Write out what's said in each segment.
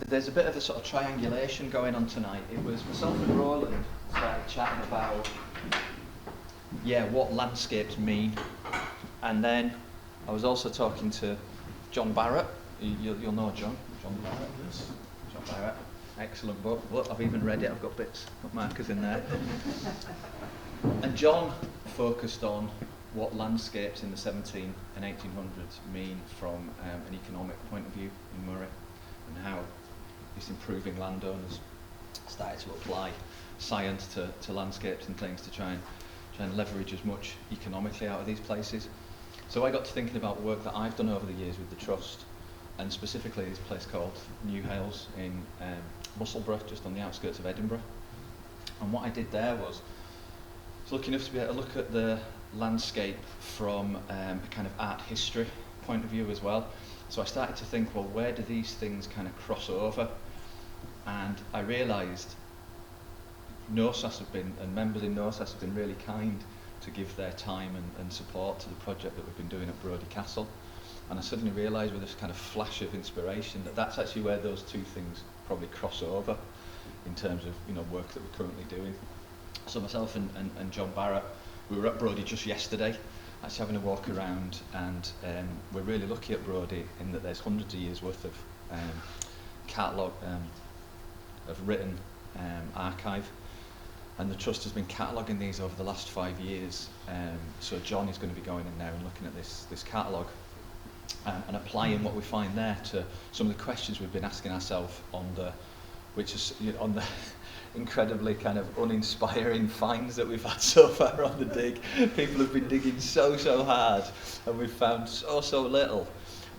there's a bit of a sort of triangulation going on tonight. It was myself and Roland started chatting about, what landscapes mean. And then I was also talking to John Barrett. You'll know John Barrett. Yes. John Barrett. Excellent book. Look, I've even read it. I've got markers in there. And John focused on what landscapes in the 17 and 1800s mean from an economic point of view in Moray, and how these improving landowners started to apply science to landscapes and things to try and leverage as much economically out of these places. So I got to thinking about work that I've done over the years with the Trust, and specifically this place called Newhailes in Musselburgh, just on the outskirts of Edinburgh. And what I did there was lucky enough to be able to look at the landscape from a kind of art history point of view as well. So I started to think, well, where do these things kind of cross over? And I realised NOSAS and members in NOSAS have been really kind to give their time and support to the project that we've been doing at Brodie Castle. And I suddenly realised with this kind of flash of inspiration that that's actually where those two things probably cross over in terms of work that we're currently doing. So myself and John Barrett, we were at Brodie just yesterday, actually having a walk around, and we're really lucky at Brodie in that there's hundreds of years worth of catalogue of written archive, and the Trust has been cataloguing these over the last 5 years. So John is going to be going in there and looking at this catalogue and applying what we find there to some of the questions we've been asking ourselves on the incredibly kind of uninspiring finds that we've had so far on the dig. People have been digging so hard, and we've found so little.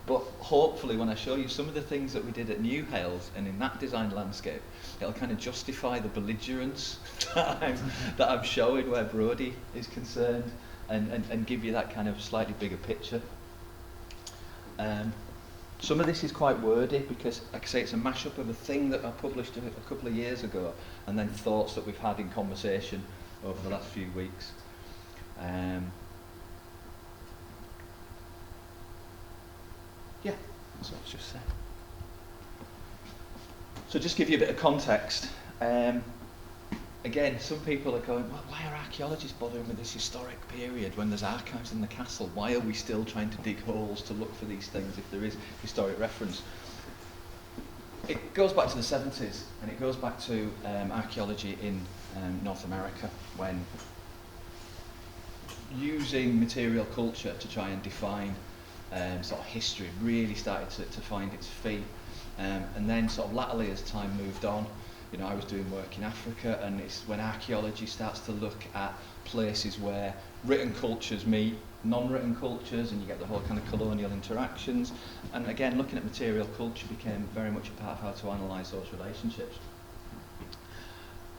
But hopefully when I show you some of the things that we did at Newhailes and in that design landscape, it'll kind of justify the belligerence that I'm showing where Brodie is concerned, and give you that kind of slightly bigger picture. Some of this is quite wordy because, like I say, it's a mashup of a thing that I published a couple of years ago and then thoughts that we've had in conversation over the last few weeks. That's what I was just saying. So just give you a bit of context. Again, some people are going, well, why are archaeologists bothering with this historic period when there's archives in the castle? Why are we still trying to dig holes to look for these things if there is historic reference? It goes back to the 70s, and it goes back to archaeology in North America, when using material culture to try and define sort of history really started to find its feet. And then sort of latterly as time moved on, I was doing work in Africa, and it's when archaeology starts to look at places where written cultures meet non-written cultures, and you get the whole kind of colonial interactions. And again, looking at material culture became very much a part of how to analyse those relationships.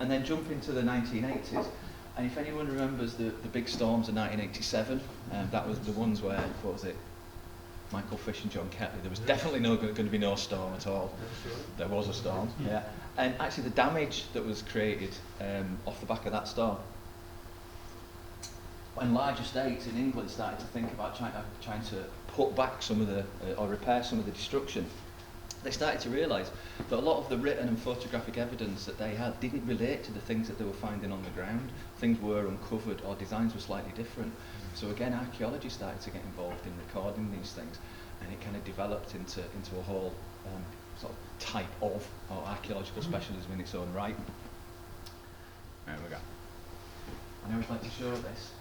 And then jump into the 1980s, and if anyone remembers the big storms of 1987, that was the ones where, what was it, Michael Fish and John Ketley, there was definitely going to be no storm at all. There was a storm, yeah. And actually the damage that was created off the back of that storm, when large estates in England started to think about trying to put back some of the, or repair some of the destruction, they started to realise that a lot of the written and photographic evidence that they had didn't relate to the things that they were finding on the ground. Things were uncovered, or designs were slightly different. So again, archaeology started to get involved in recording these things, and it kind of developed into a whole sort of type of archaeological specialism in its own right. There we go. I always like to show this.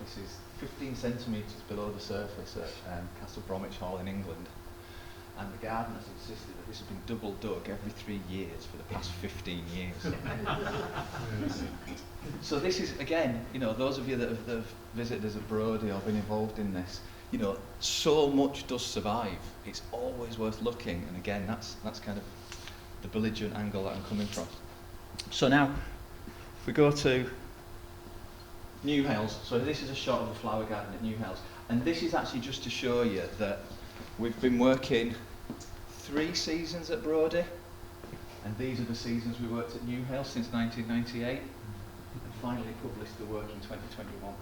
This is 15 centimetres below the surface at Castle Bromwich Hall in England. And the gardeners insisted that this had been double dug every 3 years for the past 15 years. So this is, again, those of you that have visited us at Brodie or been involved in this, so much does survive. It's always worth looking, and again, that's kind of the belligerent angle that I'm coming from. So now, if we go to Newhailes, so this is a shot of the flower garden at Newhailes, and this is actually just to show you that we've been working 3 seasons at Brodie, and these are the seasons we worked at Newhailes since 1998, and finally published the work in 2021.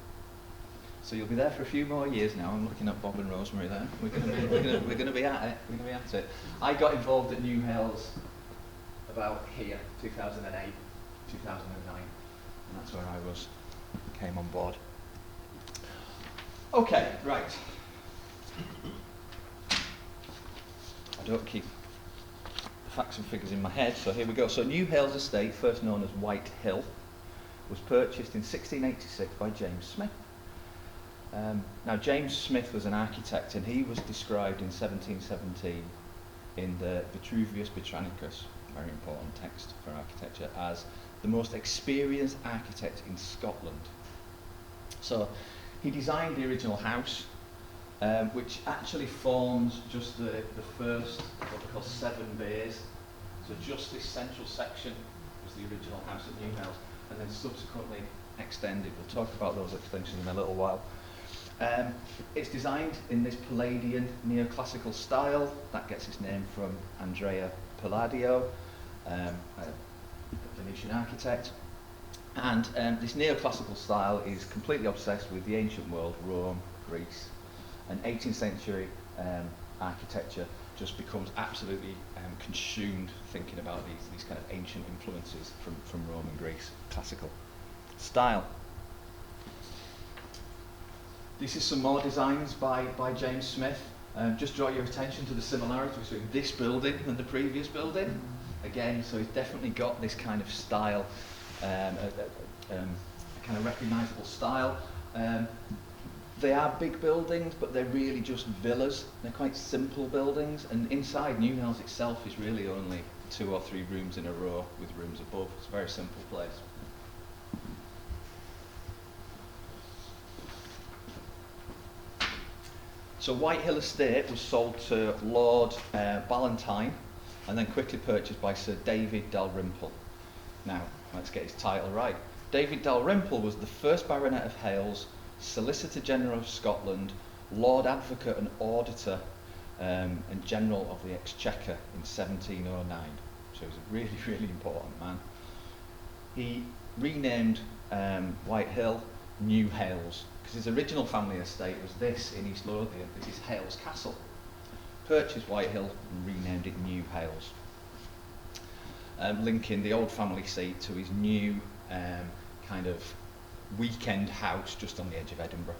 So you'll be there for a few more years now. I'm looking at Bob and Rosemary there. We're going to be at it. We're going to be at it. I got involved at Newhailes about here, 2008, 2009, and that's where I came on board. Okay, right. I don't keep the facts and figures in my head, so here we go. So Newhailes estate, first known as White Hill, was purchased in 1686 by James Smith. Now James Smith was an architect, and he was described in 1717 in the Vitruvius Britannicus, very important text for architecture, as the most experienced architect in Scotland. So he designed the original house, which actually forms just the first, what we call 7 bays. So just this central section was the original house at Newhailes, and then subsequently extended. We'll talk about those extensions in a little while. It's designed in this Palladian neoclassical style. That gets its name from Andrea Palladio, a Venetian architect. And this neoclassical style is completely obsessed with the ancient world, Rome, Greece. And 18th century architecture just becomes absolutely consumed thinking about these kind of ancient influences from Rome and Greece, classical style. This is some more designs by James Smith. Just draw your attention to the similarity between this building and the previous building. Again, so he's definitely got this kind of style, a kind of recognisable style. They are big buildings, but they're really just villas. They're quite simple buildings, and inside Newhailes itself is really only 2 or 3 rooms in a row with rooms above. It's a very simple place. So White Hill Estate was sold to Lord Ballantyne and then quickly purchased by Sir David Dalrymple. Now, let's get his title right. David Dalrymple was the first Baronet of Hailes, Solicitor General of Scotland, Lord Advocate and Auditor, and General of the Exchequer in 1709. So he was a really, really important man. He renamed White Hill Newhailes, because his original family estate was this in East Lothian. This is Hailes Castle. Purchased White Hill and renamed it Newhailes, linking the old family seat to his new kind of weekend house just on the edge of Edinburgh.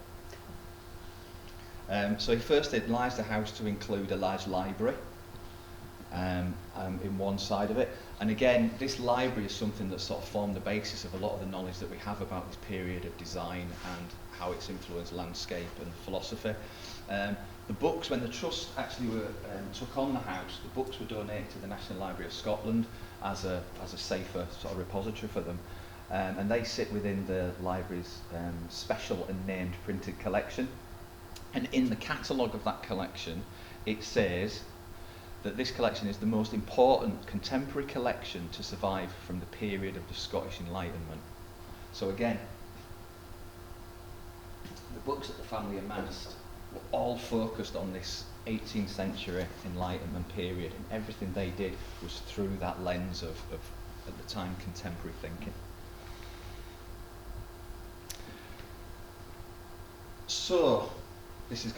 So he first enlarged the house to include a large library in one side of it. And again, this library is something that sort of formed the basis of a lot of the knowledge that we have about this period of design and how it's influenced landscape and philosophy. The books, when the Trust actually took on the house, the books were donated to the National Library of Scotland as a safer sort of repository for them. And they sit within the library's special and named printed collection. And in the catalogue of that collection, it says that this collection is the most important contemporary collection to survive from the period of the Scottish Enlightenment. So again, the books that the family amassed were all focused on this 18th century Enlightenment period, and everything they did was through that lens of at the time, contemporary thinking. So, this is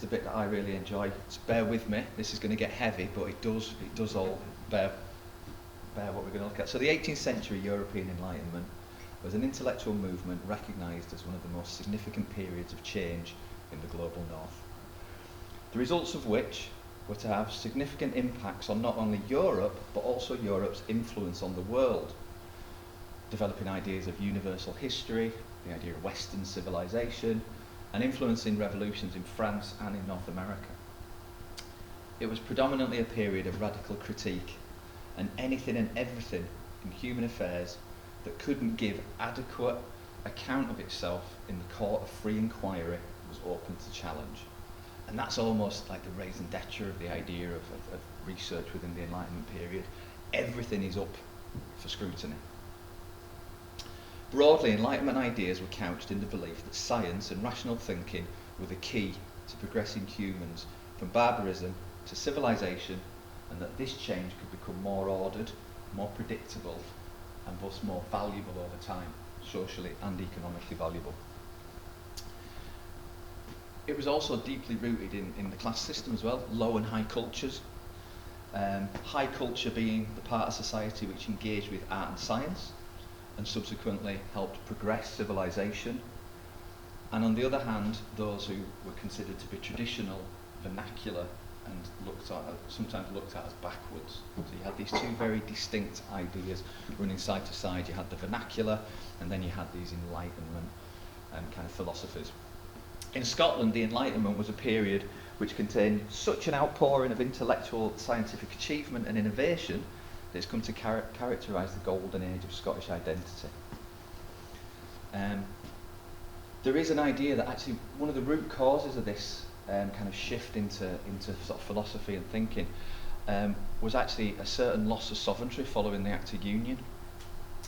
the bit that I really enjoy. Just bear with me. This is going to get heavy, but it does all bear what we're going to look at. So, the 18th century European Enlightenment was an intellectual movement recognised as one of the most significant periods of change in the global north. The results of which were to have significant impacts on not only Europe, but also Europe's influence on the world, developing ideas of universal history, the idea of Western civilization, and influencing revolutions in France and in North America. It was predominantly a period of radical critique, and anything and everything in human affairs that couldn't give adequate account of itself in the court of free inquiry was open to challenge. And that's almost like the raison d'etre of the idea of research within the Enlightenment period. Everything is up for scrutiny. Broadly, Enlightenment ideas were couched in the belief that science and rational thinking were the key to progressing humans from barbarism to civilization, and that this change could become more ordered, more predictable, and thus more valuable over time, socially and economically valuable. it was also deeply rooted in the class system as well, low and high cultures. High culture being the part of society which engaged with art and science and subsequently helped progress civilization. And on the other hand, those who were considered to be traditional, vernacular, and sometimes looked at as backwards. So you had these two very distinct ideas running side to side. You had the vernacular, and then you had these Enlightenment kind of philosophies. In Scotland, the Enlightenment was a period which contained such an outpouring of intellectual, scientific achievement and innovation that it's come to characterise the golden age of Scottish identity. There is an idea that actually one of the root causes of this kind of shift into sort of philosophy and thinking was actually a certain loss of sovereignty following the Act of Union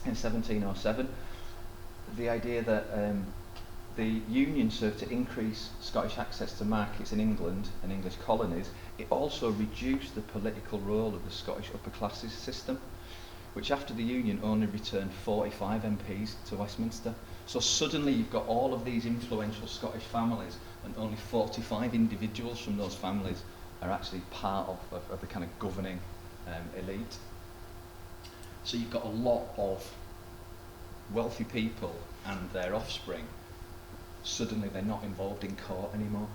in 1707. The idea that the Union served to increase Scottish access to markets in England and English colonies. It also reduced the political role of the Scottish upper classes system, which after the Union only returned 45 MPs to Westminster. So suddenly you've got all of these influential Scottish families and only 45 individuals from those families are actually part of the kind of governing elite. So you've got a lot of wealthy people and their offspring. Suddenly they're not involved in court anymore.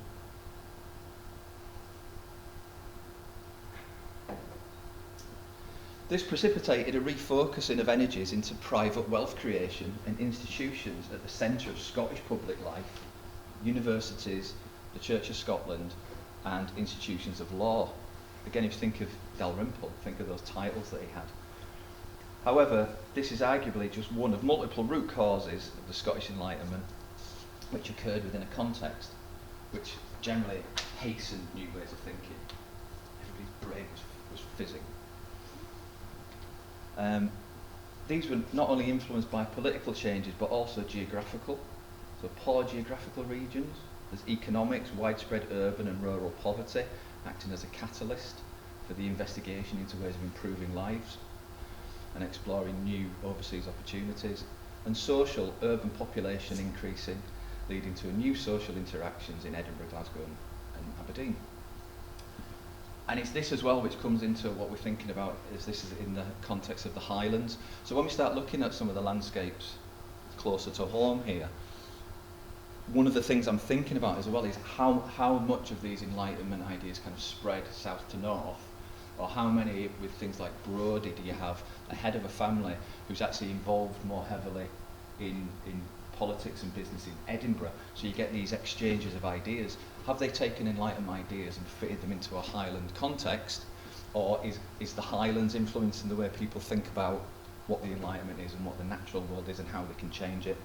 This precipitated a refocusing of energies into private wealth creation and institutions at the centre of Scottish public life, universities, the Church of Scotland, and institutions of law. Again, if you think of Dalrymple, think of those titles that he had. However, this is arguably just one of multiple root causes of the Scottish Enlightenment, which occurred within a context which generally hastened new ways of thinking. Everybody's brain was fizzing. These were not only influenced by political changes but also geographical. So poor geographical regions, there's economics, widespread urban and rural poverty acting as a catalyst for the investigation into ways of improving lives and exploring new overseas opportunities, and social, urban population increasing, leading to new social interactions in Edinburgh, Glasgow and Aberdeen. And it's this as well which comes into what we're thinking about, is this is in the context of the Highlands. So when we start looking at some of the landscapes closer to home here, one of the things I'm thinking about as well is how much of these Enlightenment ideas kind of spread south to north, or how many with things like Brodie do you have a head of a family who's actually involved more heavily in politics and business in Edinburgh, so you get these exchanges of ideas. Have they taken Enlightenment ideas and fitted them into a Highland context, or is the Highlands influencing the way people think about what the Enlightenment is and what the natural world is and how they can change it?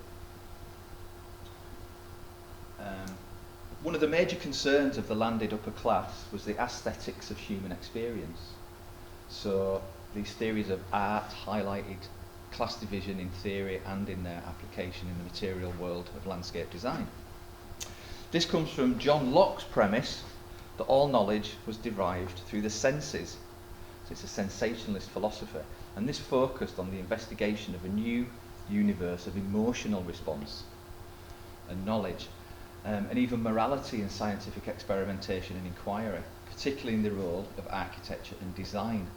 One of the major concerns of the landed upper class was the aesthetics of human experience. So these theories of art highlighted class division in theory and in their application in the material world of landscape design. This comes from John Locke's premise that all knowledge was derived through the senses. So it's a sensationalist philosophy, and this focused on the investigation of a new universe of emotional response and knowledge, and even morality and scientific experimentation and inquiry, particularly in the role of architecture and design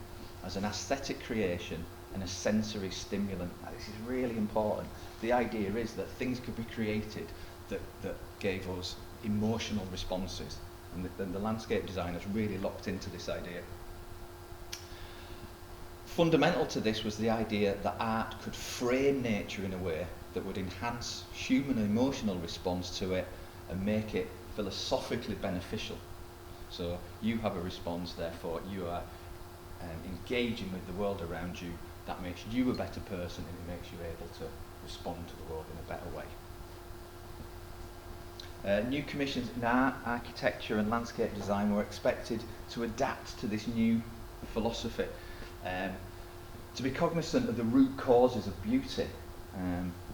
as an aesthetic creation and a sensory stimulant. Now, this is really important. The idea is that things could be created that gave us emotional responses, and the landscape designers really locked into this idea. Fundamental to this was the idea that art could frame nature in a way that would enhance human emotional response to it and make it philosophically beneficial. So you have a response, therefore you are engaging with the world around you. That makes you a better person, and it makes you able to respond to the world in a better way. New commissions in art, architecture and landscape design were expected to adapt to this new philosophy, to be cognizant of the root causes of beauty.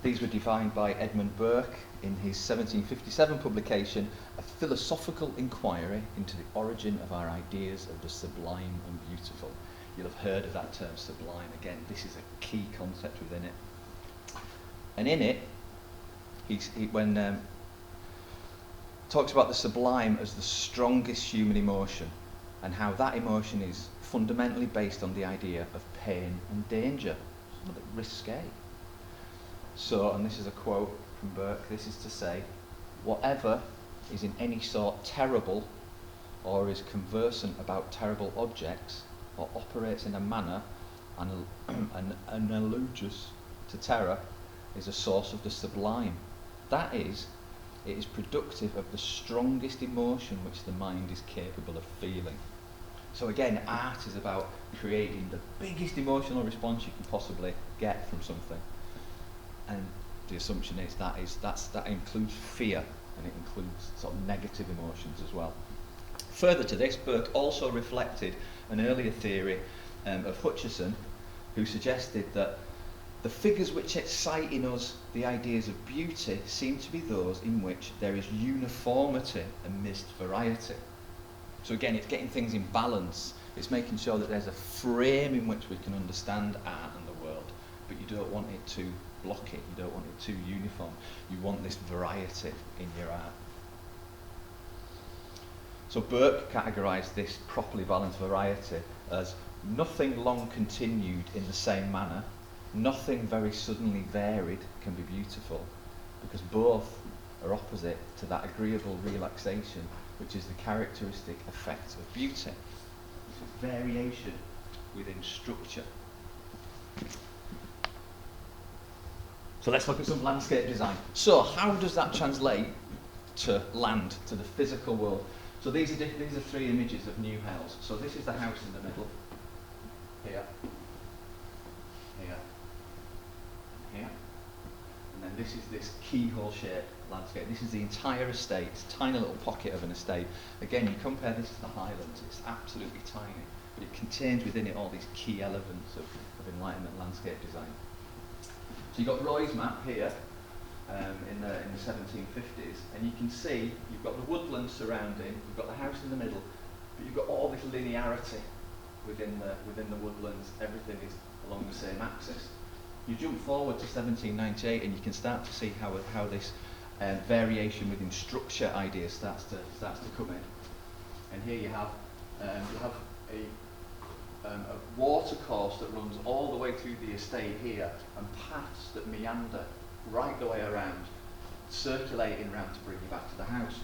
These were defined by Edmund Burke in his 1757 publication, A Philosophical Inquiry into the Origin of Our Ideas of the Sublime and Beautiful. You'll have heard of that term, sublime. Again, this is a key concept within it. talks about the sublime as the strongest human emotion, and how that emotion is fundamentally based on the idea of pain and danger. It's a little bit risque. So, and this is a quote from Burke, this is to say, whatever is in any sort terrible, or is conversant about terrible objects, or operates in a manner analogous to terror, is a source of the sublime. That is, it is productive of the strongest emotion which the mind is capable of feeling. So again, art is about creating the biggest emotional response you can possibly get from something. And the assumption is that includes fear, and it includes sort of negative emotions as well. Further to this, Burke also reflected an earlier theory of Hutcheson, who suggested that the figures which excite in us the ideas of beauty seem to be those in which there is uniformity amidst variety. So again, it's getting things in balance. It's making sure that there's a frame in which we can understand art and the world, but you don't want it to block it, you don't want it too uniform. You want this variety in your art. So Burke categorised this properly balanced variety as nothing long continued in the same manner, nothing very suddenly varied can be beautiful, because both are opposite to that agreeable relaxation which is the characteristic effect of beauty. It's variation within structure. So let's look at some landscape design. So how does that translate to land, to the physical world? So these are three images of Newhailes. So this is the house in the middle, here, here, here, and then this is this keyhole-shaped landscape. This is the entire estate, it's a tiny little pocket of an estate. Again, you compare this to the Highlands, it's absolutely tiny, but it contains within it all these key elements of Enlightenment landscape design. So you've got Roy's map here in the 1750s, and you can see you've got the woodland surrounding, you've got the house in the middle, but you've got all this linearity within the woodlands. Everything is along the same axis. You jump forward to 1798, and you can start to see how this variation within structure idea starts to come in. And here you have a watercourse that runs all the way through the estate here, and paths that meander right the way around, circulating around to bring you back to the house.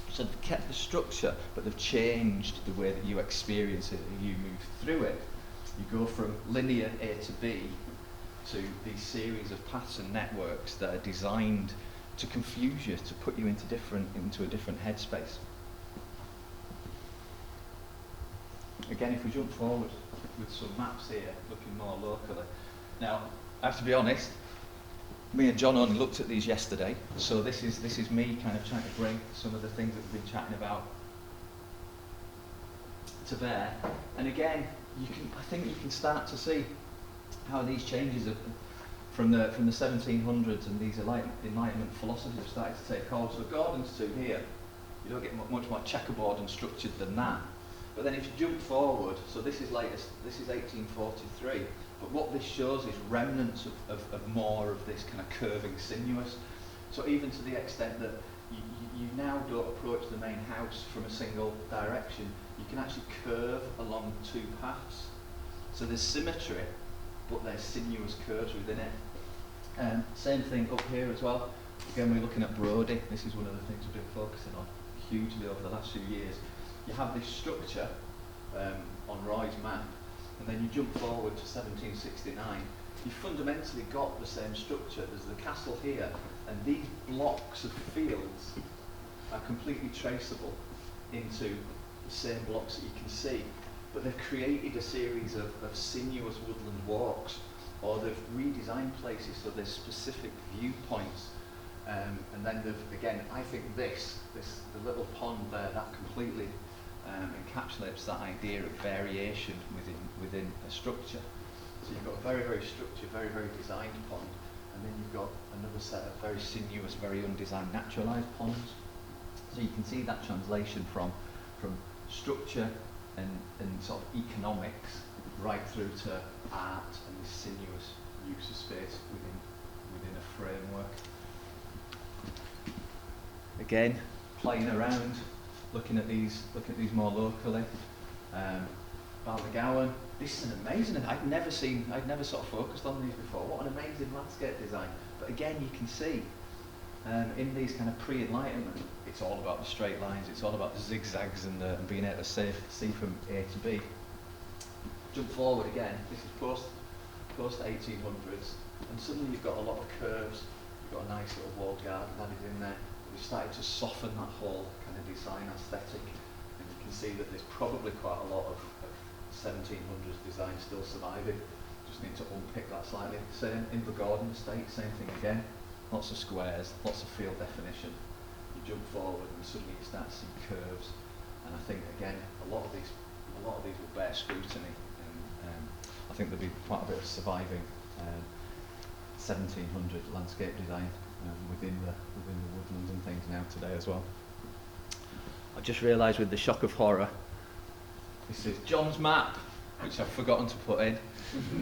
So they've kept the structure, but they've changed the way that you experience it and you move through it. You go from linear A to B to these series of paths and networks that are designed to confuse you, to put you into a different headspace. Again, if we jump forward with some maps here, looking more locally. Now, I have to be honest, me and John only looked at these yesterday, so this is me kind of trying to bring some of the things that we've been chatting about to bear. And again, I think you can start to see how these changes from the 1700s and these Enlightenment philosophies have started to take hold. So Gordon's two here, you don't get much more checkerboard and structured than that. But then if you jump forward, so this is 1843, but what this shows is remnants of more of this kind of curving sinuous. So even to the extent that you now don't approach the main house from a single direction, you can actually curve along two paths. So there's symmetry, but there's sinuous curves within it. Same thing up here as well. Again, we're looking at Brodie. This is one of the things we've been focusing on hugely over the last few years. You have this structure on Roy's map, and then you jump forward to 1769. You fundamentally got the same structure as the castle here, and these blocks of fields are completely traceable into the same blocks that you can see, but they've created a series of sinuous woodland walks, or they've redesigned places so there's specific viewpoints, and then they've, again, I think the little pond there, that completely encapsulates that idea of variation within a structure. So you've got a very, very structured, very, very designed pond, and then you've got another set of very sinuous, very undesigned, naturalised ponds. So you can see that translation from structure and sort of economics right through to art and this sinuous use of space within a framework. Again, playing around, looking at these more locally. Ballygowan. This is an amazing, and I'd never sort of focused on these before. What an amazing landscape design. But again, you can see in these kind of pre-Enlightenment, it's all about the straight lines, it's all about the zigzags and being able to see from A to B. Jump forward again, this is post 1800s, and suddenly you've got a lot of curves, you've got a nice little walled garden added in there. We've started to soften that whole kind of design aesthetic, and you can see that there's probably quite a lot of 1700s design still surviving. Just need to unpick that slightly. Same in the Gordon estate, same thing again. Lots of squares, lots of field definition. You jump forward and suddenly you start to see curves. And I think again, a lot of these will bear scrutiny. And I think there'll be quite a bit of surviving 1700 landscape design within the woodlands and things now today as well. I just realised with the shock of horror, this is John's map, which I've forgotten to put in.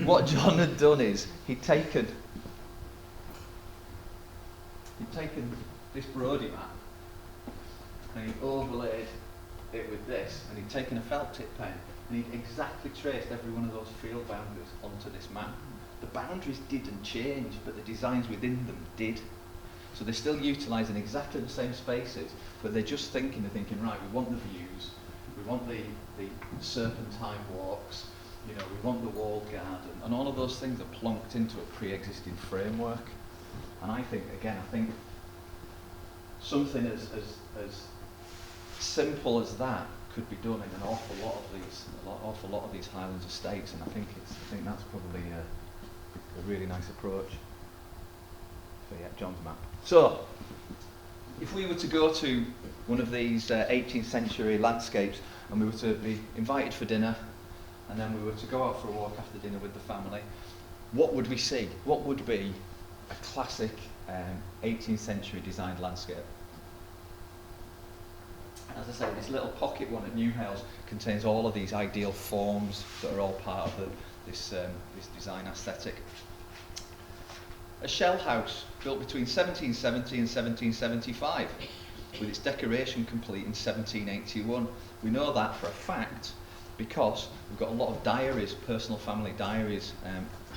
What John had done is he'd taken this Brodie map and he'd overlaid it with this, and he'd taken a felt tip pen and he'd exactly traced every one of those field boundaries onto this map. The boundaries didn't change, but the designs within them did. So they're still utilising exactly the same spaces, but they're just thinking, right, we want the views, we want the serpentine walks, you know, we want the walled garden, and all of those things are plonked into a pre-existing framework. And I think something as simple as that could be done in an awful lot of these Highlands estates, and I think that's probably a really nice approach for John's map. So, if we were to go to one of these 18th century landscapes and we were to be invited for dinner, and then we were to go out for a walk after dinner with the family, what would we see? What would be a classic 18th century designed landscape? As I say, this little pocket one at Newhailes contains all of these ideal forms that are all part of this design aesthetic. A shell house built between 1770 and 1775, with its decoration complete in 1781. We know that for a fact because we've got a lot of diaries, personal family diaries,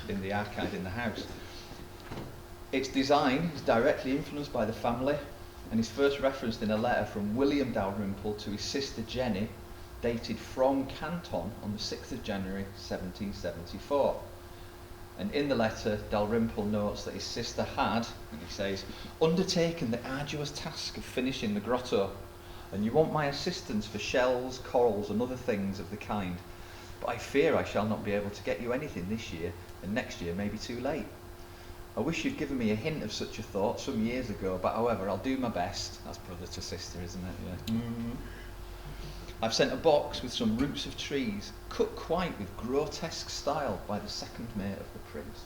in the archive in the house. Its design is directly influenced by the family and is first referenced in a letter from William Dalrymple to his sister Jenny, dated from Canton on the 6th of January 1774. And in the letter, Dalrymple notes that his sister had, and he says, undertaken the arduous task of finishing the grotto, and you want my assistance for shells, corals, and other things of the kind. But I fear I shall not be able to get you anything this year, and next year may be too late. I wish you'd given me a hint of such a thought some years ago, but however, I'll do my best. That's brother to sister, isn't it? Yeah. Mm-hmm. I've sent a box with some roots of trees, cut quite with grotesque style by the second mate of the prince.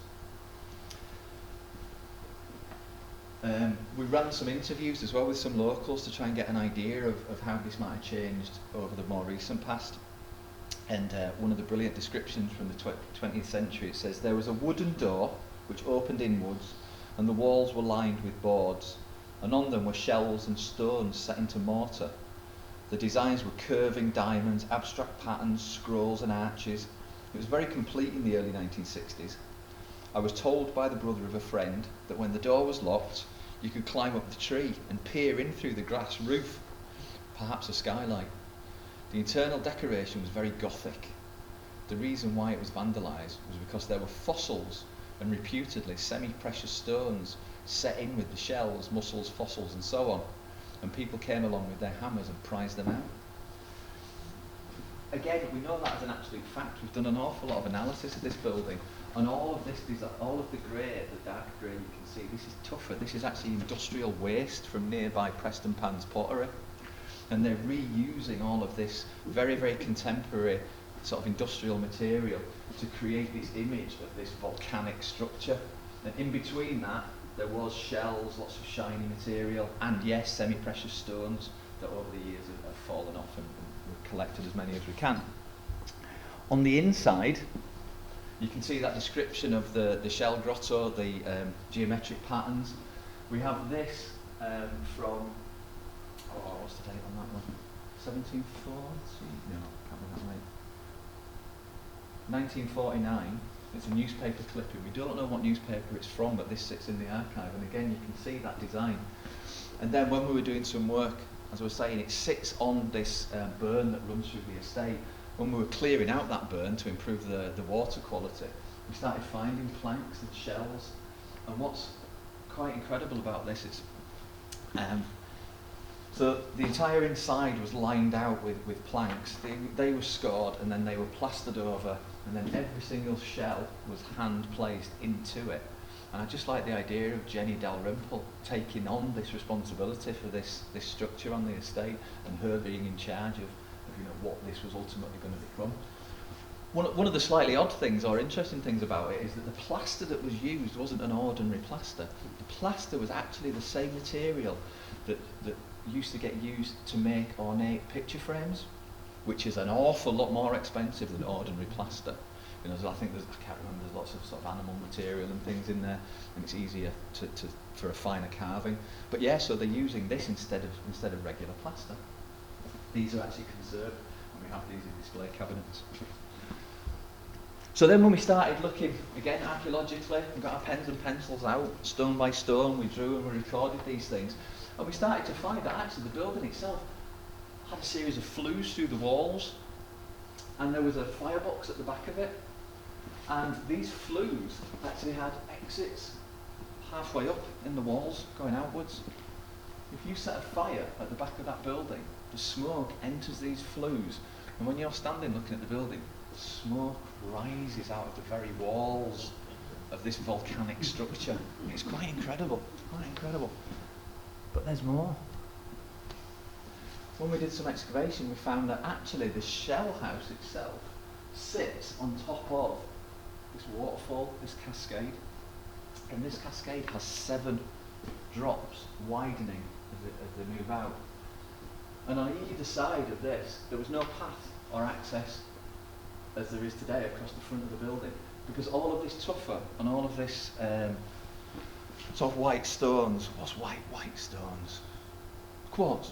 We ran some interviews as well with some locals to try and get an idea of how this might have changed over the more recent past. And one of the brilliant descriptions from the 20th century, it says, there was a wooden door which opened inwards, and the walls were lined with boards, and on them were shells and stones set into mortar. The designs were curving diamonds, abstract patterns, scrolls and arches. It was very complete in the early 1960s. I was told by the brother of a friend that when the door was locked, you could climb up the tree and peer in through the grass roof, perhaps a skylight. The internal decoration was very Gothic. The reason why it was vandalised was because there were fossils and reputedly semi-precious stones set in with the shells, mussels, fossils and so on. And people came along with their hammers and prized them out. Again, we know that as an absolute fact. We've done an awful lot of analysis of this building, and all of this design, all of the grey, the dark grey you can see, this is tougher. This is actually industrial waste from nearby Preston Pans pottery. And they're reusing all of this very, very contemporary sort of industrial material to create this image of this volcanic structure. And in between that, there was shells, lots of shiny material, and yes, semi-precious stones that over the years have fallen off, and we've collected as many as we can. On the inside, you can see that description of the shell grotto, the geometric patterns. We have this from, what's the date on that one? 1740? No, can't be that right. 1949. It's a newspaper clipping. We don't know what newspaper it's from, but this sits in the archive, and again you can see that design. And then when we were doing some work, as I was saying, it sits on this burn that runs through the estate. When we were clearing out that burn to improve the water quality, we started finding planks and shells. And what's quite incredible about this is, so the entire inside was lined out with planks. They were scored and then they were plastered over, and then every single shell was hand placed into it. And I just like the idea of Jenny Dalrymple taking on this responsibility for this structure on the estate, and her being in charge of what this was ultimately going to become. One of the slightly odd things or interesting things about it is that the plaster that was used wasn't an ordinary plaster. The plaster was actually the same material that used to get used to make ornate picture frames, which is an awful lot more expensive than ordinary plaster. So I think I can't remember, there's lots of sort of animal material and things in there, and it's easier for a finer carving. But yeah, so they're using this instead of regular plaster. These are actually conserved, and we have these in display cabinets. So then when we started looking, again archaeologically, we got our pens and pencils out, stone by stone, we drew and we recorded these things, and we started to find that actually the building itself had a series of flues through the walls, and there was a firebox at the back of it, and these flues actually had exits halfway up in the walls going outwards. If you set a fire at the back of that building, the smoke enters these flues, and when you're standing looking at the building, smoke rises out of the very walls of this volcanic structure. It's quite incredible, But there's more. When we did some excavation, we found that actually the shell house itself sits on top of this waterfall, this cascade, and this cascade has 7 drops widening as they move out. And on either side of this, there was no path or access as there is today across the front of the building, because all of this tufa and all of this sort of white stones, what's white stones? Quartz.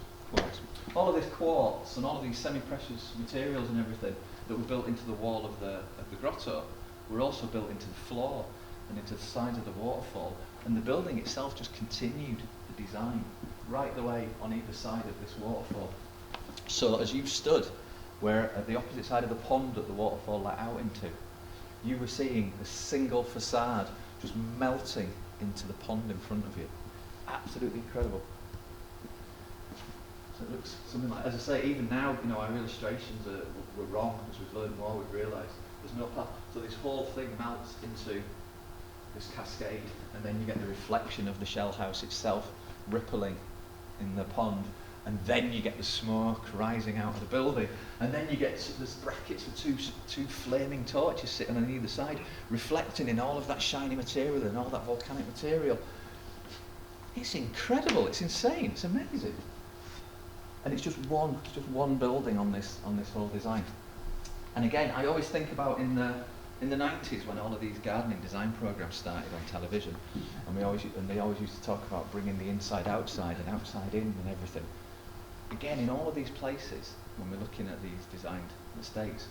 All of this quartz and all of these semi-precious materials and everything that were built into the wall of the grotto were also built into the floor and into the sides of the waterfall, and the building itself just continued the design right the way on either side of this waterfall. So as you stood where at the opposite side of the pond that the waterfall let out into, you were seeing a single facade just melting into the pond in front of you. Absolutely incredible. So it looks something like, as I say, even now, our illustrations were wrong. As we've learned more, we've realised there's no path. So this whole thing melts into this cascade, and then you get the reflection of the shell house itself rippling in the pond, and then you get the smoke rising out of the building, and then you get there's brackets for two flaming torches sitting on either side, reflecting in all of that shiny material and all that volcanic material. It's incredible. It's insane. It's amazing. And it's just one building on this whole design. And again, I always think about in the 90s when all of these gardening design programs started on television, and they always used to talk about bringing the inside outside and outside in and everything. Again, in all of these places, when we're looking at these designed estates,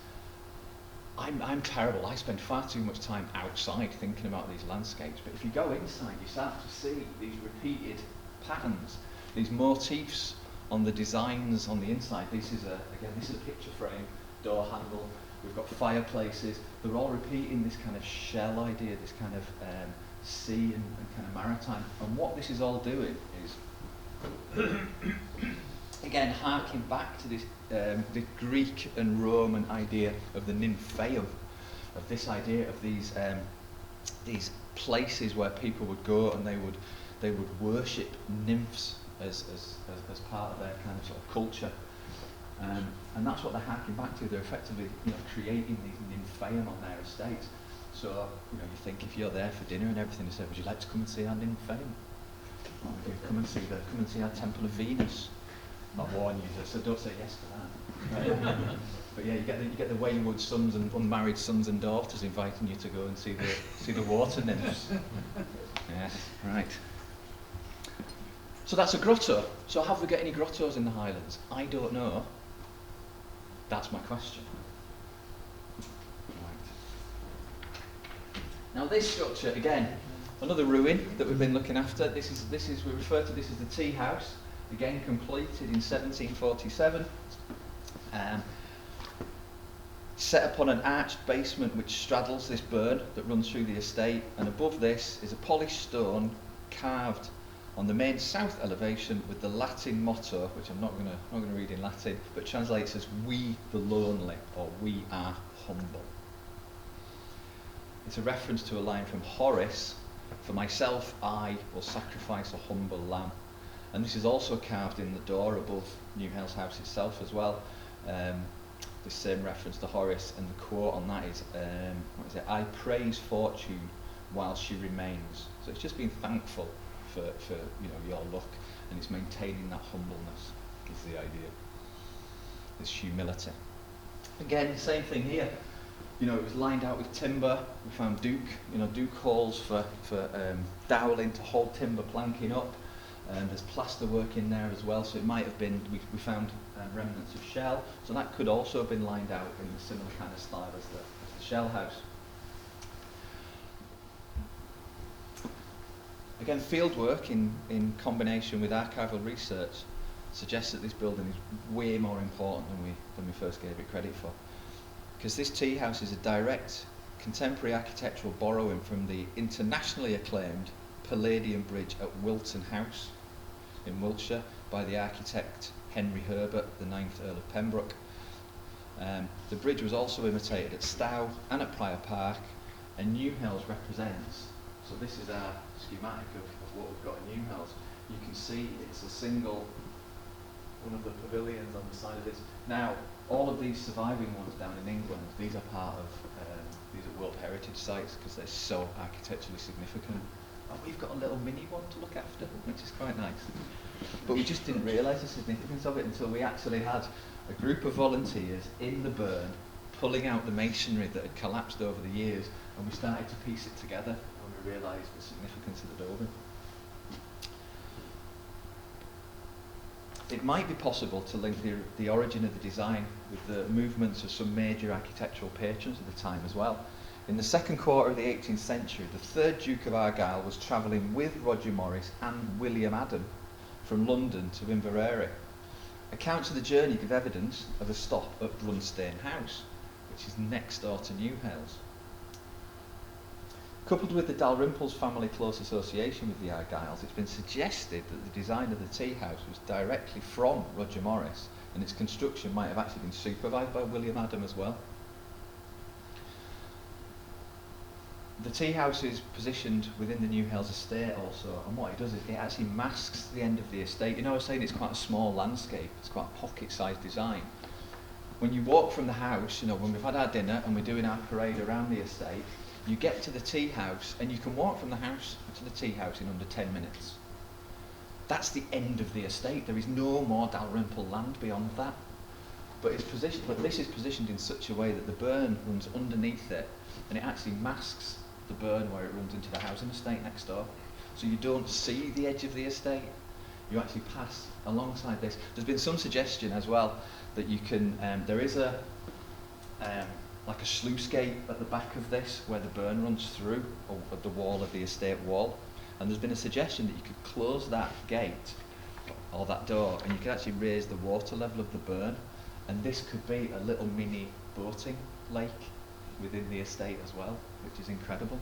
I'm terrible. I spend far too much time outside thinking about these landscapes. But if you go inside, you start to see these repeated patterns, these motifs on the designs on the inside. This is a picture frame, door handle. We've got fireplaces. They're all repeating this kind of shell idea, this kind of sea and kind of maritime. And what this is all doing is, again, harking back to this the Greek and Roman idea of the nymphaeum, of this idea of these places where people would go and they would worship nymphs as part of their kind of sort of culture. And that's what they're harking back to. They're effectively, creating these nymphaeum on their estates. So, you think if you're there for dinner and everything, they say, "Would you like to come and see our nymphaeum? Or come and see our temple of Venus." I'll warn you, so don't say yes to that. But yeah, you get the wayward sons and unmarried sons and daughters inviting you to go and see the water nymphs. Yes, right. So that's a grotto. So have we got any grottos in the Highlands? I don't know. That's my question. Right. Now this structure, again, another ruin that we've been looking after. This is we refer to this as the tea house. Again, completed in 1747. Set upon an arched basement which straddles this burn that runs through the estate, and above this is a polished stone carved on the main south elevation with the Latin motto, which I'm not going to read in Latin, but translates as "We the lonely," or "We are humble." It's a reference to a line from Horace: "For myself I will sacrifice a humble lamb." And this is also carved in the door above Newhailes house itself as well. The same reference to Horace, and the quote on that is, what is it? "I praise fortune while she remains." So it's just being thankful for your luck, and it's maintaining that humbleness is the idea. This humility. Again, same thing here. It was lined out with timber. We found Duke holes for doweling to hold timber planking up. There's plaster work in there as well, so it might have been, we found remnants of shell, so that could also have been lined out in a similar kind of style as the shell house. Again, field work in combination with archival research suggests that this building is way more important than we first gave it credit for. Because this tea house is a direct contemporary architectural borrowing from the internationally acclaimed Palladian Bridge at Wilton House in Wiltshire by the architect Henry Herbert, the 9th Earl of Pembroke. The bridge was also imitated at Stow and at Prior Park, and Newhailes represents, so this is our schematic of what we've got in Newhailes. You can see it's a single, one of the pavilions on the side of this. Now, all of these surviving ones down in England, these are part of, these are World Heritage Sites because they're so architecturally significant. And we've got a little mini one to look after, which is quite nice. But we just didn't realise the significance of it until we actually had a group of volunteers in the burn pulling out the masonry that had collapsed over the years, and we started to piece it together and we realised the significance of the building. It might be possible to link the origin of the design with the movements of some major architectural patrons of the time as well. In the second quarter of the 18th century, the 3rd Duke of Argyll was travelling with Roger Morris and William Adam from London to Inverary. Accounts of the journey give evidence of a stop at Brunstane House, which is next door to Newhailes. Coupled with the Dalrymple's family close association with the Argylls, it's been suggested that the design of the tea house was directly from Roger Morris, and its construction might have actually been supervised by William Adam as well. The tea house is positioned within the Newhailes estate also, and what it does is it actually masks the end of the estate. I was saying it's quite a small landscape, it's quite a pocket-sized design. When you walk from the house, when we've had our dinner and we're doing our parade around the estate, you get to the tea house and you can walk from the house to the tea house in under 10 minutes. That's the end of the estate. There is no more Dalrymple land beyond that. But this is positioned in such a way that the burn runs underneath it, and it actually masks the burn where it runs into the housing estate next door. So you don't see the edge of the estate. You actually pass alongside this. There's been some suggestion as well that you can, there is like a sluice gate at the back of this where the burn runs through, or at the wall of the estate wall. And there's been a suggestion that you could close that gate or that door and you could actually raise the water level of the burn. And this could be a little mini boating lake within the estate as well, which is incredible.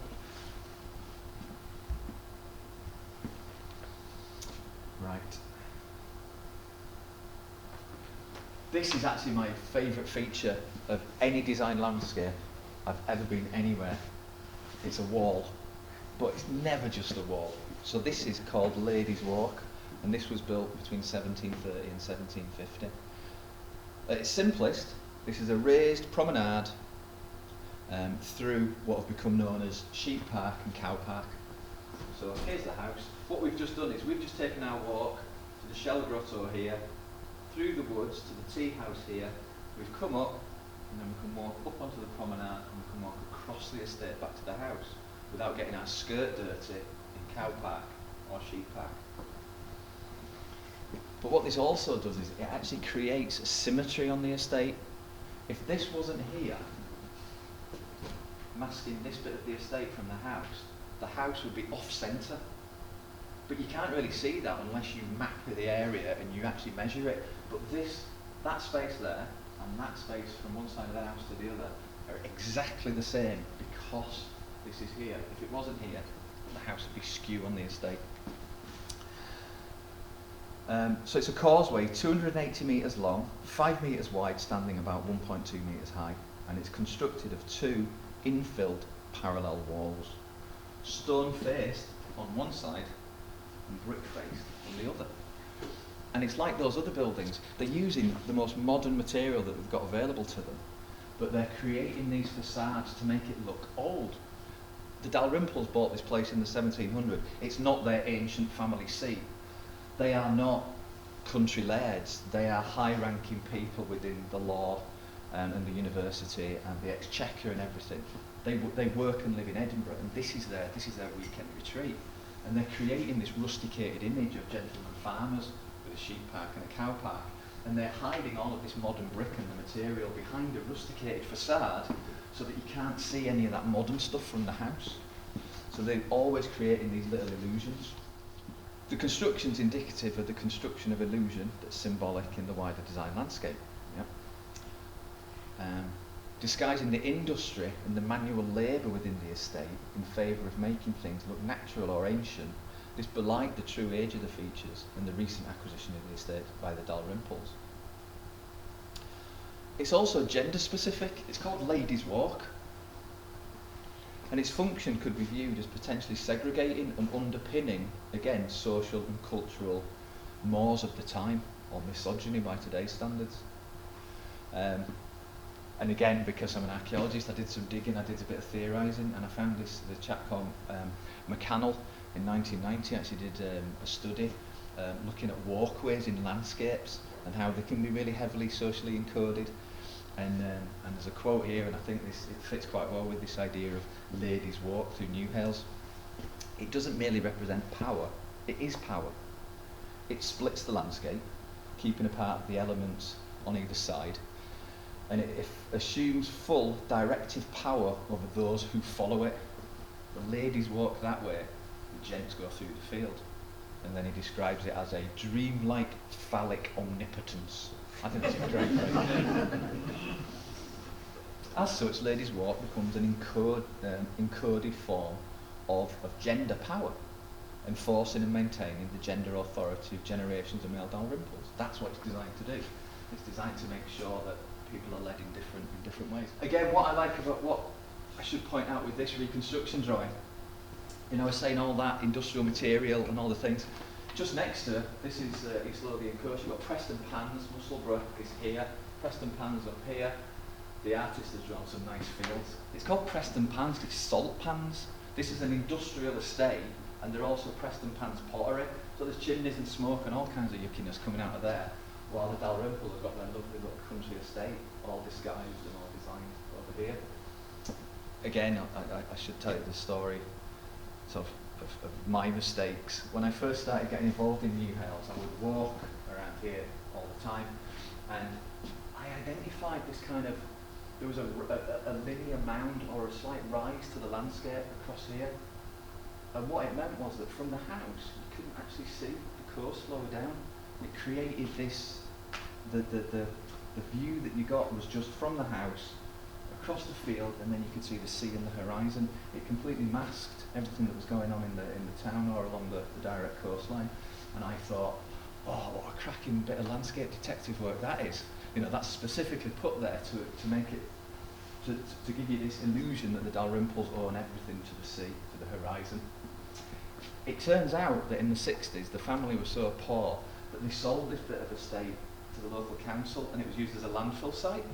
Right. This is actually my favourite feature of any design landscape I've ever been anywhere. It's a wall, but it's never just a wall. So this is called Ladies' Walk, and this was built between 1730 and 1750. At its simplest, this is a raised promenade through what have become known as Sheep Park and Cow Park. So here's the house. What we've just done is we've just taken our walk to the Shell Grotto here, through the woods to the tea house here. We've come up, and then we can walk up onto the promenade, and we can walk across the estate back to the house without getting our skirt dirty in Cow Park or Sheep Park. But what this also does is it actually creates symmetry on the estate. If this wasn't here, masking this bit of the estate from the house would be off-centre. But you can't really see that unless you map the area and you actually measure it. But that space there and that space from one side of the house to the other are exactly the same because this is here. If it wasn't here, the house would be skew on the estate. So it's a causeway, 280 metres long, 5 metres wide, standing about 1.2 metres high, and it's constructed of 2 infilled parallel walls, stone faced on one side and brick faced on the other. And it's like those other buildings, they're using the most modern material that they've got available to them, but they're creating these facades to make it look old. The Dalrymples bought this place in the 1700s. It's not their ancient family seat. They are not country lairds. They are high-ranking people within the law and the university and the exchequer and everything. They work and live in Edinburgh, and this is their weekend retreat. And they're creating this rusticated image of gentlemen farmers with a sheep park and a cow park. And they're hiding all of this modern brick and the material behind a rusticated facade so that you can't see any of that modern stuff from the house. So they're always creating these little illusions. The construction's indicative of the construction of illusion that's symbolic in the wider design landscape. Yeah? Disguising the industry and the manual labour within the estate in favour of making things look natural or ancient, this belied the true age of the features and the recent acquisition of the estate by the Dalrymples. It's also gender specific. It's called Ladies' Walk. And its function could be viewed as potentially segregating and underpinning, again, social and cultural mores of the time, or misogyny by today's standards. And again, because I'm an archaeologist, I did some digging, I did a bit of theorising, and I found the chap called McCannell in 1990 actually did a study looking at walkways in landscapes and how they can be really heavily socially encoded. And there's a quote here, and I think it fits quite well with this idea of ladies' walk through Newhailes. It doesn't merely represent power, it is power. It splits the landscape, keeping apart the elements on either side, and it assumes full directive power over those who follow it. The ladies walk that way, the gents go through the field. And then he describes it as a dreamlike phallic omnipotence. I think that's a great phrase. As such, Ladies' Walk becomes an encoded form of gender power, enforcing and maintaining the gender authority of generations of male Dalrymples. That's what it's designed to do. It's designed to make sure that people are led in different ways. Again, what I like about what I should point out with this reconstruction drawing, I was saying all that industrial material and all the things. Just next to this is East Lothian coast. You've got Preston Pans, Musselburgh is here, Preston Pans up here. The artist has drawn some nice fields. It's called Preston Pans, it's salt pans. This is an industrial estate, and they're also Preston Pans pottery. So there's chimneys and smoke and all kinds of yuckiness coming out of there, while the Dalrymples have got their lovely little country estate, all disguised and all designed over here. Again, I should tell you the story sort of my mistakes. When I first started getting involved in Newhailes, I would walk around here all the time, and I identified this kind of, there was a linear mound or a slight rise to the landscape across here, and what it meant was that from the house you couldn't actually see the coast lower down. It created this, the view that you got was just from the house across the field, and then you could see the sea and the horizon. It completely masked everything that was going on in the town or along the direct coastline. And I thought, oh, what a cracking bit of landscape detective work that is. That's specifically put there to make it, to give you this illusion that the Dalrymples own everything to the sea, to the horizon. It turns out that in the 60s, the family was so poor that they sold this bit of estate to the local council, and it was used as a landfill site.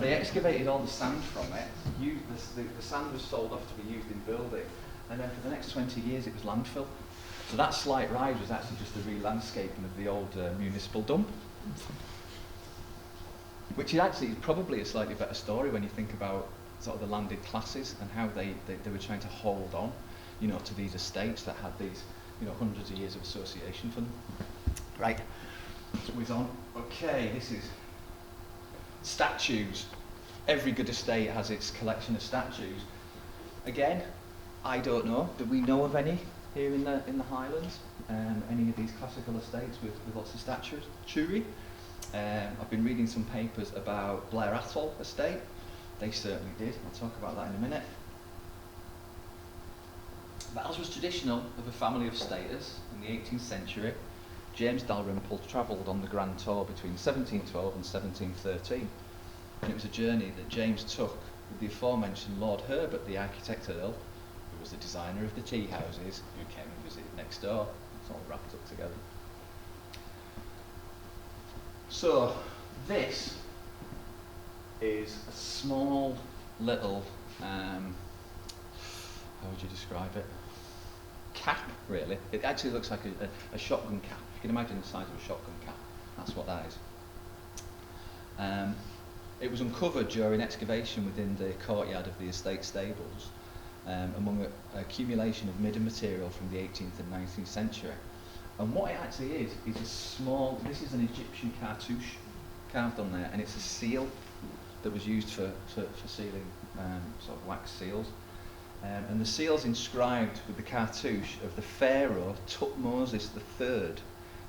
They excavated all the sand from it. The sand was sold off to be used in building, and then for the next 20 years it was landfill. So that slight rise was actually just a re-landscaping of the old municipal dump, which is actually probably a slightly better story when you think about sort of the landed classes and how they were trying to hold on, to these estates that had these, hundreds of years of association for them. Right, so we're on. Okay, this is statues. Every good estate has its collection of statues. Again, I don't know. Do we know of any here in the Highlands? Any of these classical estates with lots of statuary? I've been reading some papers about Blair Atholl estate. They certainly did. I'll talk about that in a minute. But as was traditional of a family of staters in the 18th century, James Dalrymple travelled on the Grand Tour between 1712 and 1713. And it was a journey that James took with the aforementioned Lord Herbert, the architect Earl, who was the designer of the tea houses, who came and visited next door. It's all wrapped up together. So, this is a small little, how would you describe it? Cap, really. It actually looks like a shotgun cap. You can imagine the size of a shotgun cap. That's what that is. It was uncovered during excavation within the courtyard of the estate stables, among an accumulation of midden material from the 18th and 19th century. And what it actually is a small, this is an Egyptian cartouche carved on there, and it's a seal that was used for sealing sort of wax seals. And the seal's inscribed with the cartouche of the pharaoh Tutmosis III,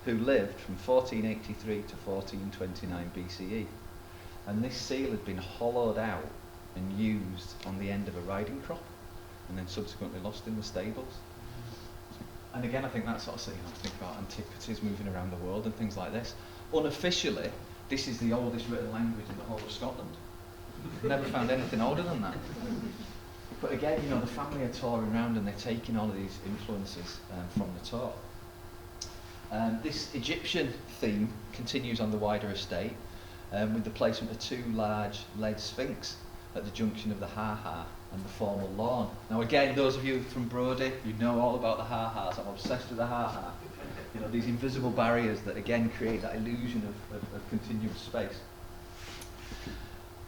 who lived from 1483 to 1429 BCE. And this seal had been hollowed out and used on the end of a riding crop, and then subsequently lost in the stables. And again, I think that sort of thing, I think about antiquities moving around the world and things like this. Unofficially, this is the oldest written language in the whole of Scotland. Never found anything older than that. But again, you know, the family are touring around and they're taking all of these influences from the tour. This Egyptian theme continues on the wider estate with the placement of two large lead sphinx at the junction of the ha-ha and the formal lawn. Now again, those of you from Brodie, you know all about the ha-has. I'm obsessed with the ha-ha. You know, these invisible barriers that again create that illusion of continuous space.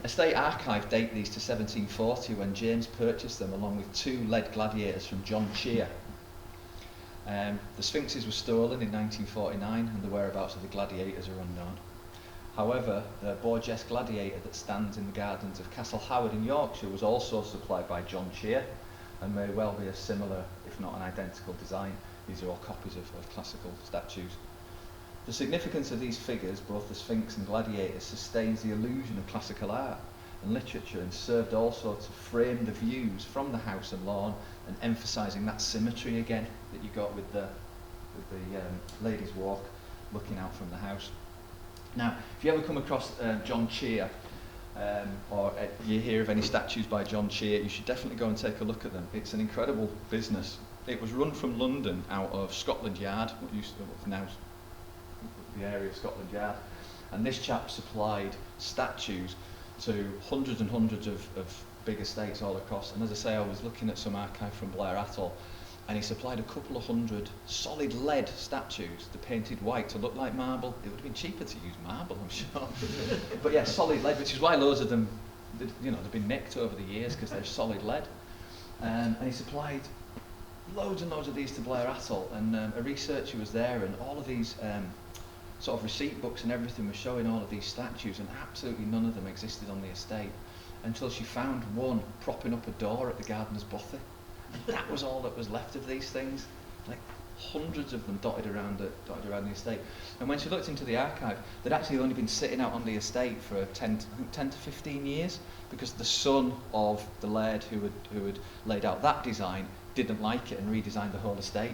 Estate archive date these to 1740 when James purchased them along with two lead gladiators from John Cheer. The sphinxes were stolen in 1949 and the whereabouts of the gladiators are unknown. However, the Borges gladiator that stands in the gardens of Castle Howard in Yorkshire was also supplied by John Cheer and may well be a similar, if not an identical design. These are all copies of classical statues. The significance of these figures, both the Sphinx and gladiators, sustains the illusion of classical art and literature and served also to frame the views from the house and lawn and emphasising that symmetry again that you got with the Ladies' Walk looking out from the house. Now, if you ever come across John Cheer, or you hear of any statues by John Cheer, you should definitely go and take a look at them. It's an incredible business. It was run from London out of Scotland Yard, what used to now the area of Scotland Yard, and this chap supplied statues to hundreds and hundreds of big estates all across. And as I say, I was looking at some archive from Blair Atholl, and he supplied a couple of hundred solid lead statues, they're painted white to look like marble. It would have been cheaper to use marble, I'm sure. But yeah, solid lead, which is why loads of them, you know, they've been nicked over the years because they're solid lead. And he supplied loads and loads of these to Blair Atholl, and a researcher was there, and all of these sort of receipt books and everything were showing all of these statues, and absolutely none of them existed on the estate until she found one propping up a door at the gardener's bothy. And that was all that was left of these things, like hundreds of them dotted around the estate. And when she looked into the archive, they'd actually only been sitting out on the estate for 10 to 15 years, because the son of the laird who had laid out that design didn't like it and redesigned the whole estate.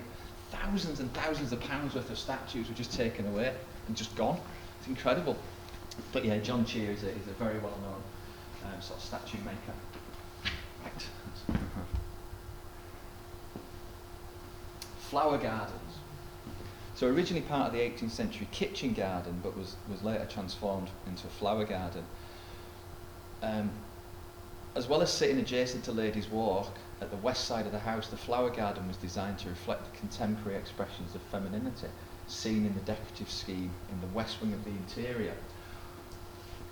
Thousands and thousands of pounds worth of statues were just taken away and just gone. It's incredible. But yeah, John Cheer is a very well-known sort of statue maker. Right. Flower gardens. So originally part of the 18th century kitchen garden, but was later transformed into a flower garden. As well as sitting adjacent to Ladies' Walk, at the west side of the house, the flower garden was designed to reflect the contemporary expressions of femininity seen in the decorative scheme in the west wing of the interior.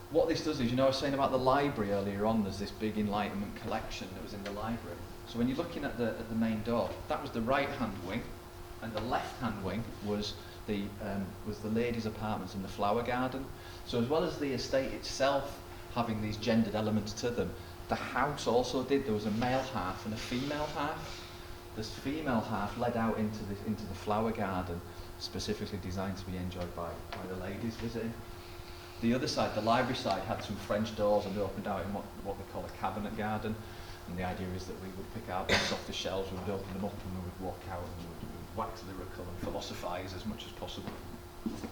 What this does is, you know, I was saying about the library earlier on, there's this big Enlightenment collection that was in the library. So when you're looking at the main door, that was the right-hand wing, and the left-hand wing was was the ladies' apartments and the flower garden. So as well as the estate itself having these gendered elements to them, the house also did. There was a male half and a female half. This female half led out into the flower garden, specifically designed to be enjoyed by the ladies visiting. The other side, the library side, had some French doors and opened out in what they call a cabinet garden. And the idea is that we would pick our books off the shelves, we would open them up, and we would walk out and we would wax lyrical and philosophize as much as possible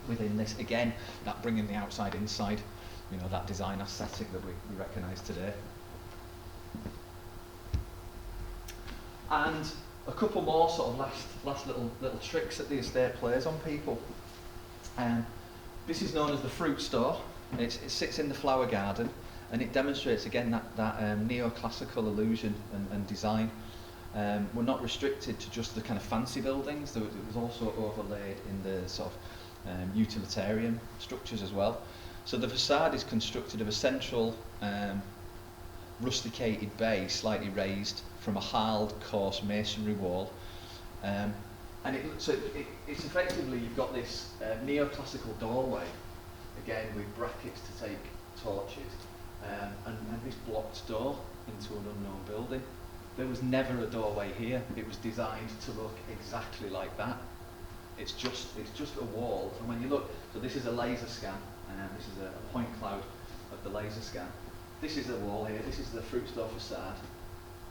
within this. Again, that bringing the outside inside, you know, that design aesthetic that we recognise today. And a couple more sort of last little tricks that the estate plays on people. This is known as the fruit store. It sits in the flower garden, and it demonstrates again that neoclassical illusion and design. We're not restricted to just the kind of fancy buildings. It was also overlaid in the sort of utilitarian structures as well. So the facade is constructed of a central rusticated bay, slightly raised from a harled, coarse masonry wall. And it's effectively, you've got this neoclassical doorway, again with brackets to take torches, and this blocked door into an unknown building. There was never a doorway here. It was designed to look exactly like that. It's just a wall. And when you look, so this is a laser scan, and this is a point cloud of the laser scan. This is the wall here. This is the fruit store facade.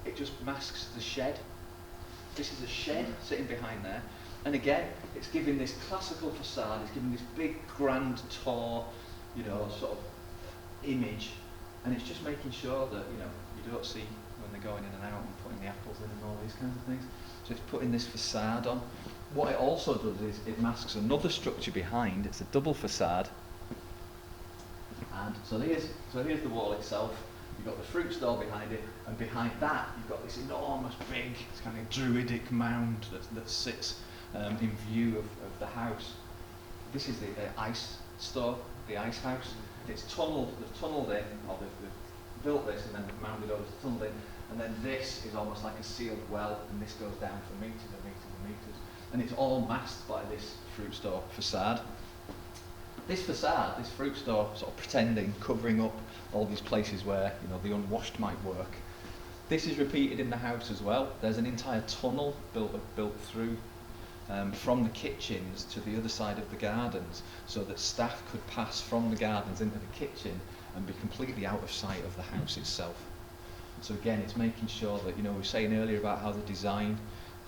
It just masks the shed. This is a shed sitting behind there, and again, it's giving this classical facade. It's giving this big, grand, tall, you know, sort of image, and it's just making sure that you don't see when they're going in and out and putting the apples in and all these kinds of things. So it's putting this facade on. What it also does is it masks another structure behind. It's a double facade, and so here's the wall itself. You've got the fruit store behind it, and behind that you've got this enormous big kind of druidic mound that sits in view of the house. This is the ice store, the ice house. It's tunneled, they've tunneled in, or they've built this and then mounded over, tunneled in, and then this is almost like a sealed well, and this goes down for meters and meters and meters, and it's all masked by this fruit store facade. This facade, this fruit store, sort of pretending, covering up all these places where the unwashed might work. This is repeated in the house as well. There's an entire tunnel built through from the kitchens to the other side of the gardens, so that staff could pass from the gardens into the kitchen and be completely out of sight of the house itself. So again, it's making sure that we were saying earlier about how the design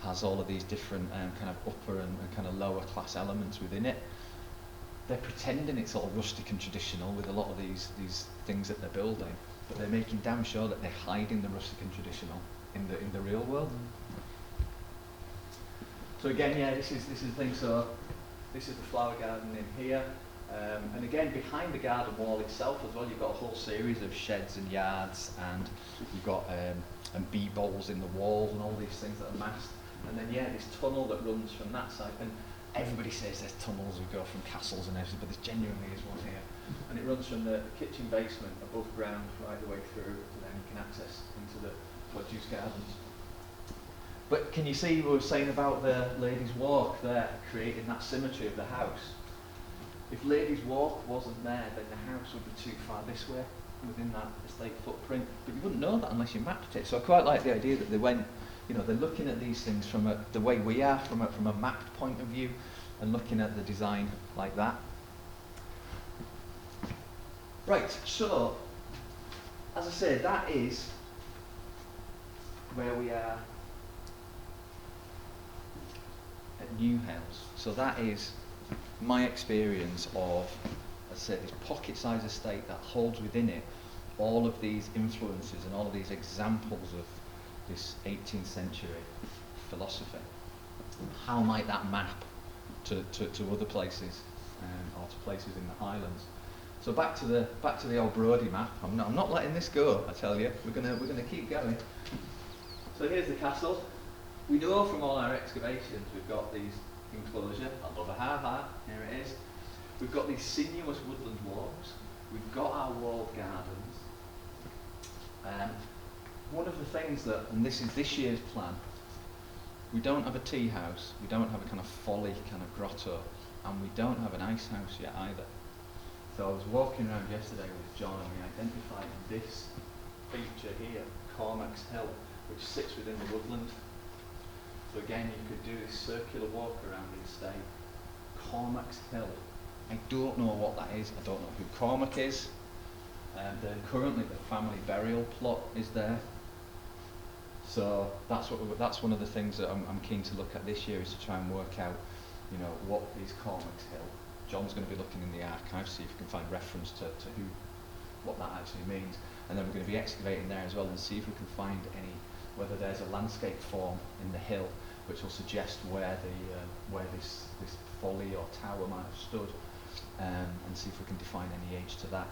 has all of these different kind of upper and kind of lower class elements within it. They're pretending it's all rustic and traditional with a lot of these things that they're building, but they're making damn sure that they're hiding the rustic and traditional in the real world. So again, yeah, this is the thing. So this is the flower garden in here, and again behind the garden wall itself as well, you've got a whole series of sheds and yards, and you've got and bee bowls in the walls and all these things that are masked. And then yeah, this tunnel that runs from that side. And everybody says there's tunnels we go from castles and everything, but there genuinely is one here. And it runs from the kitchen basement above ground right the way through, and then you can access into the produce gardens. But can you see, we were saying about the Ladies' Walk there, creating that symmetry of the house. If Ladies' Walk wasn't there, then the house would be too far this way within that estate footprint. But you wouldn't know that unless you mapped it. So I quite like the idea that they went, they're looking at these things from the way we are, from a mapped point of view, and looking at the design like that. Right, so, as I say, that is where we are at Newhailes. So that is my experience of, as I say, this pocket-sized estate that holds within it all of these influences and all of these examples of this 18th century philosophy. How might that map to other places, or to places in the Highlands? So back to the old Brodie map. I'm not letting this go, I tell you. We're gonna keep going. So here's the castle. We know from all our excavations we've got these enclosure. I love a ha-ha. Here it is. We've got these sinuous woodland walks. We've got our walled gardens. One of the things that, and this is this year's plan, we don't have a tea house, we don't have a kind of folly kind of grotto, and we don't have an ice house yet either. So I was walking around yesterday with John and we identified this feature here, Cormac's Hill, which sits within the woodland. So again, you could do this circular walk around the estate. Cormac's Hill. I don't know what that is. I don't know who Cormac is. Currently the family burial plot is there. So that's one of the things that I'm keen to look at this year, is to try and work out, you know, what is Cormac's Hill. John's going to be looking in the archive, see if you can find reference to what that actually means. And then we're going to be excavating there as well and see if we can find whether there's a landscape form in the hill which will suggest where this folly or tower might have stood, and see if we can define any age to that.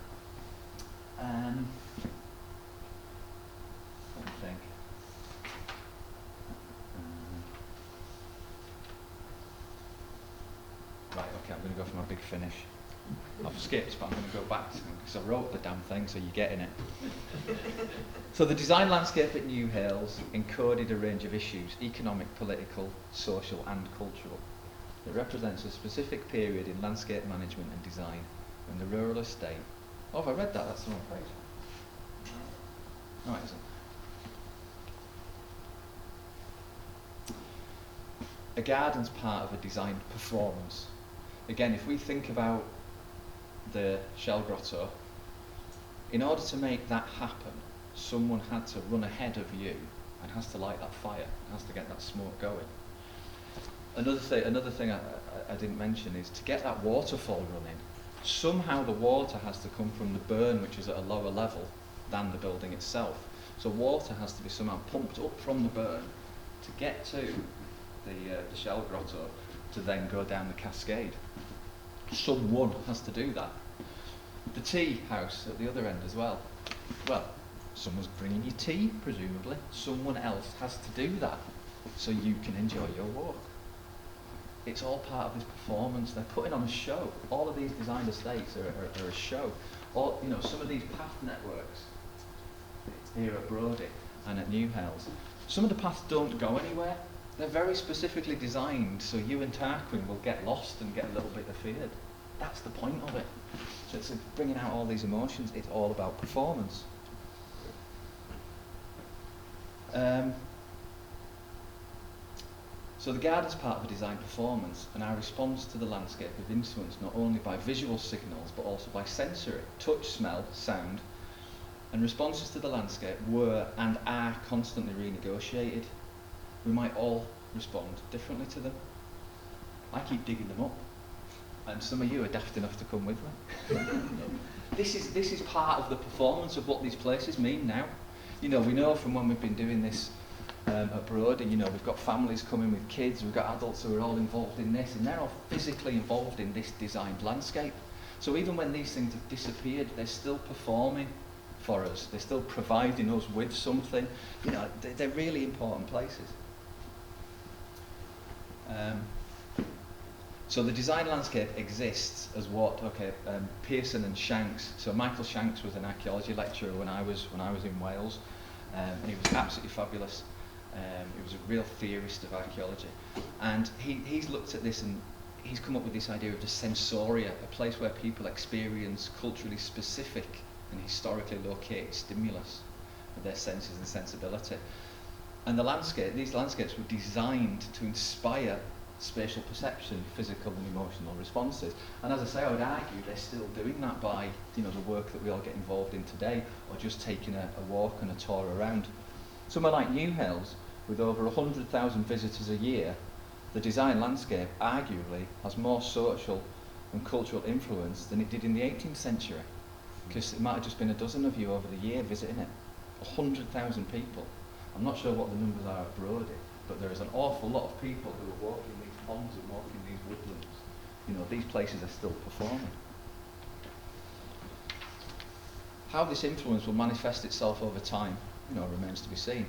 Let me think. Right, okay, I'm going to go for my big finish. I've skipped, but I'm going to go back because I wrote the damn thing, so you're getting it. So the design landscape at Newhailes encoded a range of issues: economic, political, social and cultural. It represents a specific period in landscape management and design when the rural estate... Oh, have I read that? That's the wrong page. No, it isn't. A garden's part of a design performance. Again, if we think about the shell grotto, in order to make that happen, someone had to run ahead of you and has to light that fire, has to get that smoke going. Another thing I didn't mention is to get that waterfall running, somehow the water has to come from the burn, which is at a lower level than the building itself. So water has to be somehow pumped up from the burn to get to the shell grotto to then go down the cascade. Someone has to do that. The tea house at the other end as well. Well, someone's bringing you tea, presumably. Someone else has to do that so you can enjoy your walk. It's all part of this performance. They're putting on a show. All of these designed estates are a show. Or, you know, some of these path networks here at Brodie and at Newhailes, some of the paths don't go anywhere. They're very specifically designed so you and Tarquin will get lost and get a little bit afeared. That's the point of it. So it's bringing out all these emotions. It's all about performance. So the garden's part of a design performance, and our response to the landscape is influenced not only by visual signals but also by sensory, touch, smell, sound, and responses to the landscape were and are constantly renegotiated. We might all respond differently to them. I keep digging them up, and some of you are daft enough to come with me. This is part of the performance of what these places mean now. You know, we know from when we've been doing this at Brodie, you know, we've got families coming with kids, we've got adults who are all involved in this, and they're all physically involved in this designed landscape. So even when these things have disappeared, they're still performing for us. They're still providing us with something. You know, they're really important places. So the design landscape exists as what? Okay, Pearson and Shanks. So Michael Shanks was an archaeology lecturer when I was in Wales, and he was absolutely fabulous. He was a real theorist of archaeology, and he's looked at this and he's come up with this idea of the sensoria, a place where people experience culturally specific and historically located stimulus of their senses and sensibility. And these landscapes were designed to inspire spatial perception, physical and emotional responses. And as I say, I would argue they're still doing that by, you know, the work that we all get involved in today, or just taking a walk and a tour around. Somewhere like Newhailes, with over 100,000 visitors a year, the design landscape arguably has more social and cultural influence than it did in the 18th century. Because it might have just been a dozen of you over the year visiting it. 100,000 people. I'm not sure what the numbers are at Brodie, but there is an awful lot of people who are walking these ponds and walking these woodlands. You know, these places are still performing. How this influence will manifest itself over time, you know, remains to be seen.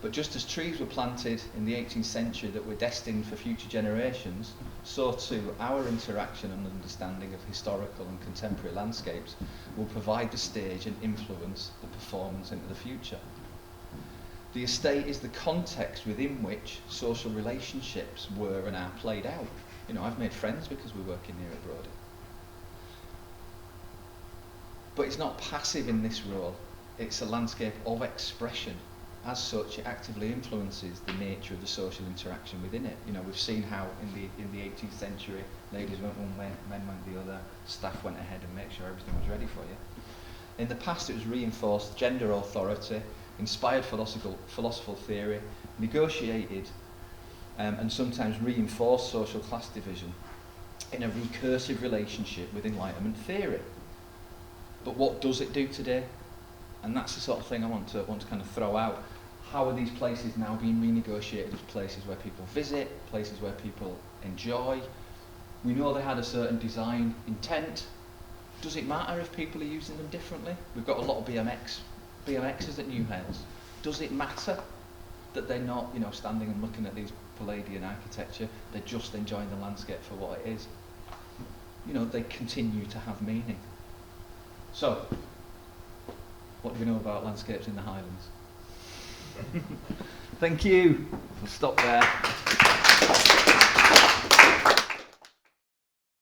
But just as trees were planted in the 18th century that were destined for future generations, so too our interaction and understanding of historical and contemporary landscapes will provide the stage and influence the performance into the future. The estate is the context within which social relationships were and are played out. You know, I've made friends because we're working here at Brodie. But it's not passive in this role. It's a landscape of expression. As such, it actively influences the nature of the social interaction within it. You know, we've seen how in the 18th century, ladies went one way, men went the other, staff went ahead and made sure everything was ready for you. In the past, it was reinforced gender authority, inspired philosophical theory, negotiated and sometimes reinforced social class division in a recursive relationship with Enlightenment theory. But what does it do today? And that's the sort of thing I want to kind of throw out. How are these places now being renegotiated as places where people visit, places where people enjoy? We know they had a certain design intent. Does it matter if people are using them differently? We've got a lot of BMXers at Newhailes. Does it matter that they're not, you know, standing and looking at these Palladian architecture? They're just enjoying the landscape for what it is. You know, they continue to have meaning. So, what do we know about landscapes in the Highlands? Thank you. We'll stop there.